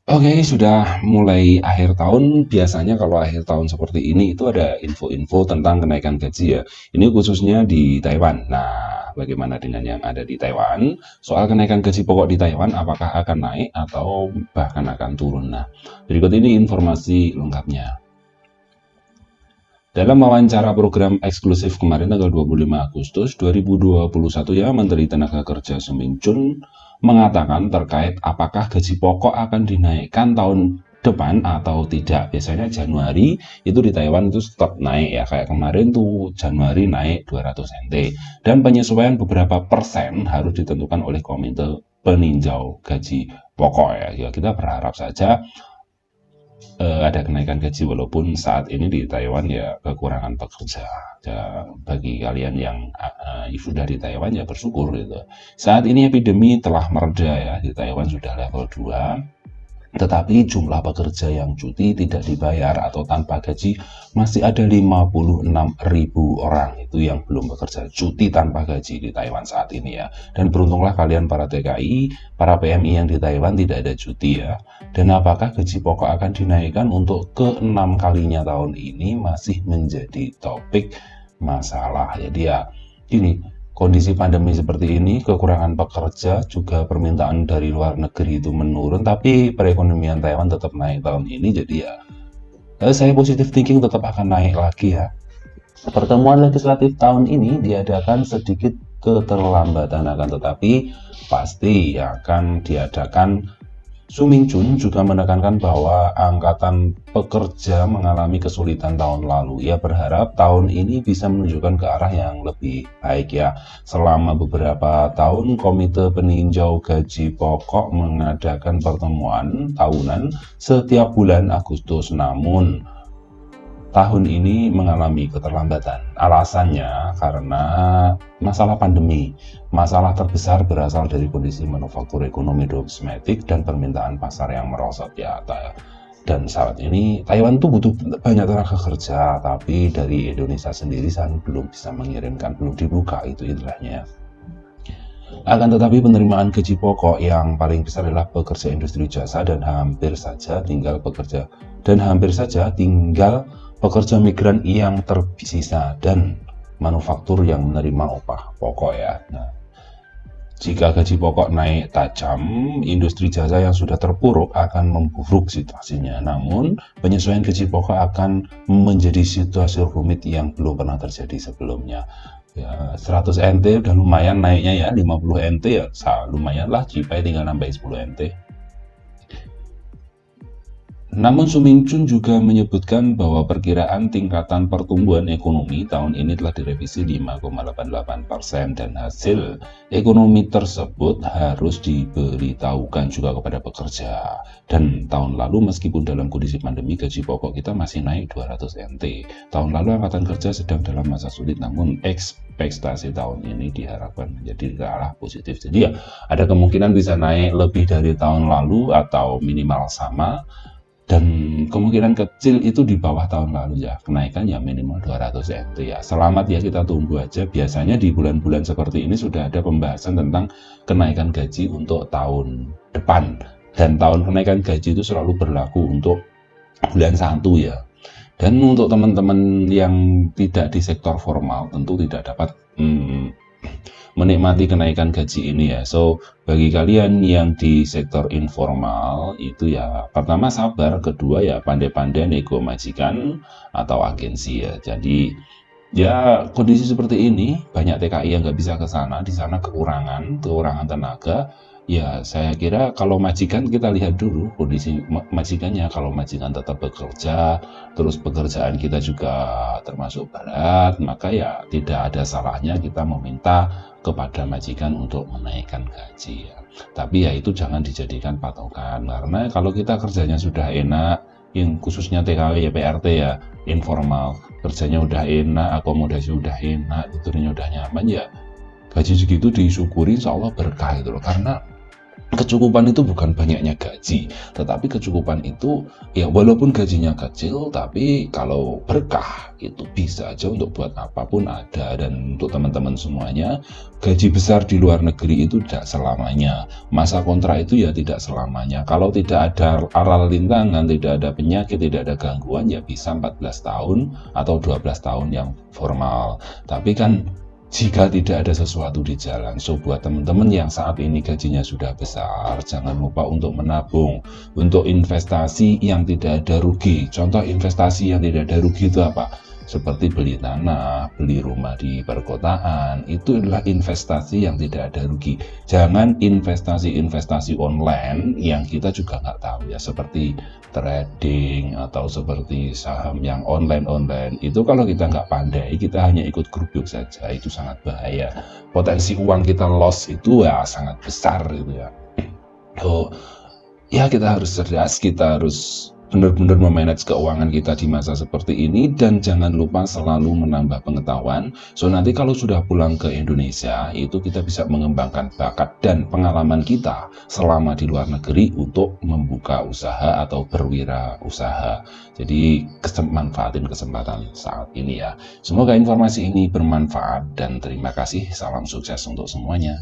Oke, sudah mulai akhir tahun, biasanya kalau akhir tahun seperti ini itu ada info-info tentang kenaikan gaji ya. Ini khususnya di Taiwan. Nah, bagaimana dengan yang ada di Taiwan? Soal kenaikan gaji pokok di Taiwan, apakah akan naik atau bahkan akan turun? Nah, berikut ini informasi lengkapnya. Dalam wawancara program eksklusif kemarin tanggal 25 Agustus 2021 ya, Menteri Tenaga Kerja Suming Chun mengatakan terkait apakah gaji pokok akan dinaikkan tahun depan atau tidak. Biasanya Januari itu di Taiwan itu tetap naik ya, kayak kemarin tuh Januari naik 200 NT, dan penyesuaian beberapa persen harus ditentukan oleh Komite Peninjau Gaji Pokok ya. Ya, kita berharap saja ada kenaikan gaji, walaupun saat ini di Taiwan ya kekurangan pekerja. Ya, bagi kalian yang sudah di Taiwan ya bersyukur gitu. Saat ini epidemi telah mereda ya, di Taiwan sudah level 2. Tetapi jumlah pekerja yang cuti tidak dibayar atau tanpa gaji masih ada 56.000 orang itu yang belum bekerja, cuti tanpa gaji di Taiwan saat ini ya. Dan beruntunglah kalian para TKI, para PMI yang di Taiwan tidak ada cuti ya. Dan apakah gaji pokok akan dinaikkan untuk ke-6 kalinya tahun ini masih menjadi topik masalah. Jadi ya ini, kondisi pandemi seperti ini, kekurangan pekerja, juga permintaan dari luar negeri itu menurun, tapi perekonomian Taiwan tetap naik tahun ini. Jadi ya, saya positive thinking tetap akan naik lagi ya. Pertemuan legislatif tahun ini diadakan sedikit keterlambatan, akan tetapi pasti akan diadakan. Suming Chun juga menekankan bahwa angkatan pekerja mengalami kesulitan tahun lalu. Ia berharap tahun ini bisa menunjukkan ke arah yang lebih baik ya. Selama beberapa tahun, Komite Peninjau Gaji Pokok mengadakan pertemuan tahunan setiap bulan Agustus. Namun, tahun ini mengalami keterlambatan. Alasannya karena masalah pandemi. Masalah terbesar berasal dari kondisi manufaktur ekonomi domestik dan permintaan pasar yang merosot ya. Dan saat ini Taiwan tuh butuh banyak tenaga kerja, tapi dari Indonesia sendiri saat belum bisa mengirimkan, belum dibuka itu istilahnya. Akan tetapi penerimaan gaji pokok yang paling besar adalah pekerja industri jasa, dan hampir saja tinggal pekerja migran yang tersisa dan manufaktur yang menerima upah pokok ya. Nah, jika gaji pokok naik tajam, industri jasa yang sudah terpuruk akan memburuk situasinya. Namun, penyesuaian gaji pokok akan menjadi situasi rumit yang belum pernah terjadi sebelumnya. Ya, 100 NT udah lumayan naiknya ya, 50 NT ya lumayan lah, cipai tinggal nambah 10 NT. Namun Suming Chun juga menyebutkan bahwa perkiraan tingkatan pertumbuhan ekonomi tahun ini telah direvisi 5,88%, dan hasil ekonomi tersebut harus diberitahukan juga kepada pekerja. Dan tahun lalu meskipun dalam kondisi pandemi gaji pokok kita masih naik 200 NT. Tahun lalu angkatan kerja sedang dalam masa sulit, namun ekspektasi tahun ini diharapkan menjadi ke arah positif. Jadi ya ada kemungkinan bisa naik lebih dari tahun lalu atau minimal sama, dan kemungkinan kecil itu di bawah tahun lalu ya, kenaikan ya minimal 200 NT ya. Selamat ya, kita tunggu aja. Biasanya di bulan-bulan seperti ini sudah ada pembahasan tentang kenaikan gaji untuk tahun depan, dan tahun kenaikan gaji itu selalu berlaku untuk bulan 1 ya. Dan untuk teman-teman yang tidak di sektor formal tentu tidak dapat menikmati kenaikan gaji ini ya. So, bagi kalian yang di sektor informal itu ya, pertama sabar, kedua ya pandai-pandai nego majikan atau agensi ya. Jadi ya kondisi seperti ini banyak TKI yang nggak bisa ke sana, di sana kekurangan tenaga. Ya saya kira kalau majikan kita lihat dulu kondisi majikannya. Kalau majikan tetap bekerja, terus pekerjaan kita juga termasuk berat, maka ya tidak ada salahnya kita meminta kepada majikan untuk menaikkan gaji ya. Tapi ya itu jangan dijadikan patokan, karena kalau kita kerjanya sudah enak, yang khususnya TKW ya, PRT ya, informal, kerjanya udah enak, akomodasi udah enak, tidurnya udah nyaman ya, gaji segitu disyukuri insya Allah berkah itu loh. Karena kecukupan itu bukan banyaknya gaji, tetapi kecukupan itu ya walaupun gajinya kecil, tapi kalau berkah itu bisa aja untuk buat apapun ada. Dan untuk teman-teman semuanya, gaji besar di luar negeri itu tidak selamanya. Masa kontrak itu ya tidak selamanya. Kalau tidak ada aral rintangan, tidak ada penyakit, tidak ada gangguan, ya bisa 14 tahun atau 12 tahun yang formal. Tapi kan jika tidak ada sesuatu di jalan, so buat teman-teman yang saat ini gajinya sudah besar, jangan lupa untuk menabung, untuk investasi yang tidak ada rugi. Contoh investasi yang tidak ada rugi itu apa? Seperti beli tanah, beli rumah di perkotaan, itu adalah investasi yang tidak ada rugi. Jangan investasi-investasi online yang kita juga nggak tahu ya, seperti trading atau seperti saham yang online-online. Itu kalau kita nggak pandai, kita hanya ikut grup saja, itu sangat bahaya. Potensi uang kita loss itu ya sangat besar gitu ya. Oh, ya kita harus cerdas, kita harus benar-benar memanage keuangan kita di masa seperti ini, dan jangan lupa selalu menambah pengetahuan. So nanti kalau sudah pulang ke Indonesia, itu kita bisa mengembangkan bakat dan pengalaman kita selama di luar negeri untuk membuka usaha atau berwirausaha. Jadi manfaatin kesempatan saat ini ya. Semoga informasi ini bermanfaat dan terima kasih. Salam sukses untuk semuanya.